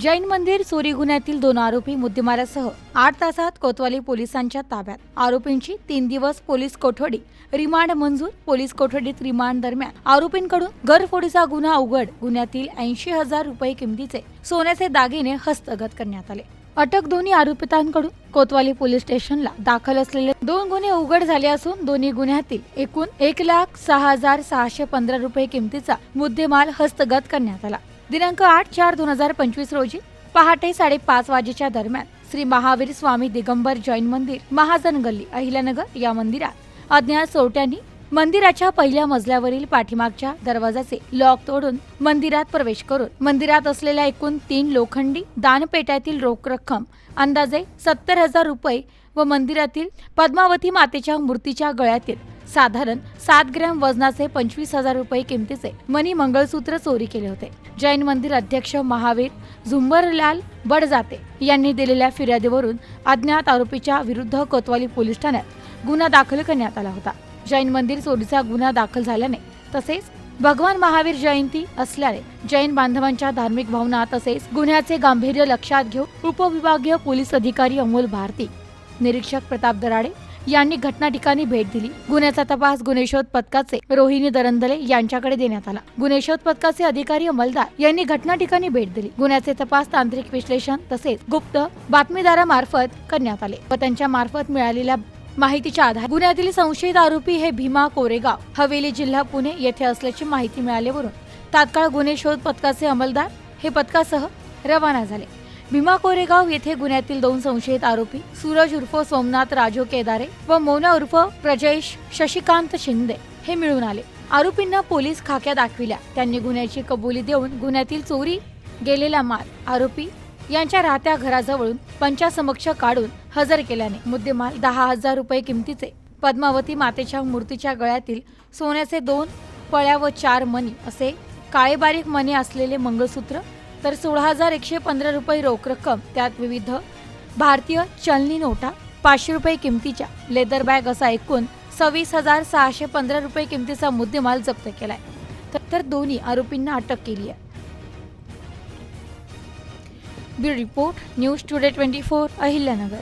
जैन मंदिर चोरी गुन्ह्यातील 2 आरोपी मुद्देमालासह 8 तासात कोतवाली पोलिसांच्या ताब्यात. आरोपींची 3 दिवस पोलीस कोठडी रिमांड मंजूर. पोलीस कोठडीत रिमांड दरम्यान आरोपींकडून घरफोडीचा गुन्हा उघड. गुन्ह्यातील 80,000 रुपये किमतीचे सोन्याचे दागिने हस्तगत करण्यात आले. अटक दोन्ही आरोपितांकडून कोतवाली पोलीस स्टेशनला दाखल असलेले 2 गुन्हे उघड झाले असून दोन्ही गुन्ह्यातील एकूण 1,06,615 रुपये किमतीचा मुद्देमाल हस्तगत करण्यात आला. दिनांक 8/4/2025 रोजी पहाटे 5:30 वाजेच्या दरम्यान श्री महावीर स्वामी दिगंबर जैन मंदिर, महाजन गल्ली, अहिल्यानगर या मंदिरात अज्ञात चोरट्यांनी मंदिराच्या पहिल्या मजल्यावरील पाठीमागच्या दरवाजाचे लॉक तोडून मंदिरात प्रवेश करून मंदिरात असलेल्या एकूण 3 लोखंडी दानपेट्यातील रोख रक्कम अंदाजे 70,000 रुपये व मंदिरातील पद्मावती मातेच्या मूर्तीच्या गळ्यातील साधारण 7 ग्रॅम वजनाचे 25,000 रुपये किमतीचे मनी मंगळसूत्र चोरी केले होते. जैन मंदिर अध्यक्ष महावीर झुंबरलाल बडजाते यांनी दिलेल्या फिर्यादीवरून अज्ञात आरोपीच्या विरुद्ध कोतवाली पोलीस ठाण्यात गुन्हा दाखल करण्यात आला होता. जैन मंदिर चोरीचा गुन्हा दाखल झाल्याने तसेच भगवान महावीर जयंती असल्याने जैन बांधवांच्या धार्मिक भावना तसेच गुन्ह्याचे गांभीर्य लक्षात घेऊन उपविभागीय पोलीस अधिकारी अमोल भारती, निरीक्षक प्रताप दराडे यांनी घटना ठिकाणी भेट दिली. गुन्ह्याचा तपास गुन्हेशोध पथकाचे रोहिणी दरंदले यांच्याकडे देण्यात आला. गुन्हेशोध पथकाचे अधिकारी अंमलदार यांनी घटना ठिकाणी भेट दिली. गुन्ह्याचे तपास तांत्रिक विश्लेषण तसेच गुप्त बातमीदारामार्फत करण्यात आले व त्यांच्या मार्फत मिळालेल्या माहितीच्या आधारे गुन्ह्यातील संशयित आरोपी हे भीमा कोरेगाव, हवेली, जिल्हा पुणे येथे असल्याची माहिती मिळाल्यावरून तात्काळ गुन्हे शोध पथकाचे अंमलदार हे पथकासह रवाना झाले. भीमा कोरेगाव येथे गुन्ह्यातील 2 संशयित आरोपी सूरज उर्फ सोमनाथ राजू केदारे व मोना उर्फ प्रजेश शशिकांत शिंदे हे मिळून आले. आरोपींना पोलीस खाक्या दाखविल्या. त्यांनी गुन्ह्याची कबुली देऊन गुन्ह्यातील चोरी गेलेला माल आरोपी यांच्या राहत्या घराजवळून पंचासमक्ष काढून हजर केल्याने मुद्देमाल 10,000 रुपये किमतीचे पद्मावती मातेच्या मूर्तीच्या गळ्यातील सोन्याचे 2 पळ्या व 4 मणी असे काळे बारीक मणी असलेले मंगळसूत्र तर 16,115 रुपये रोख रक्कम, त्यात विविध भारतीय चलनी नोटा, 500 रुपये किमतीच्या लेदर बॅग असा एकूण 26,615 रुपये किमतीचा मुद्देमाल जप्त केलाय. तर दोन्ही आरोपींना अटक केली आहे. Bureau report, news today 24, Ahilyanagar.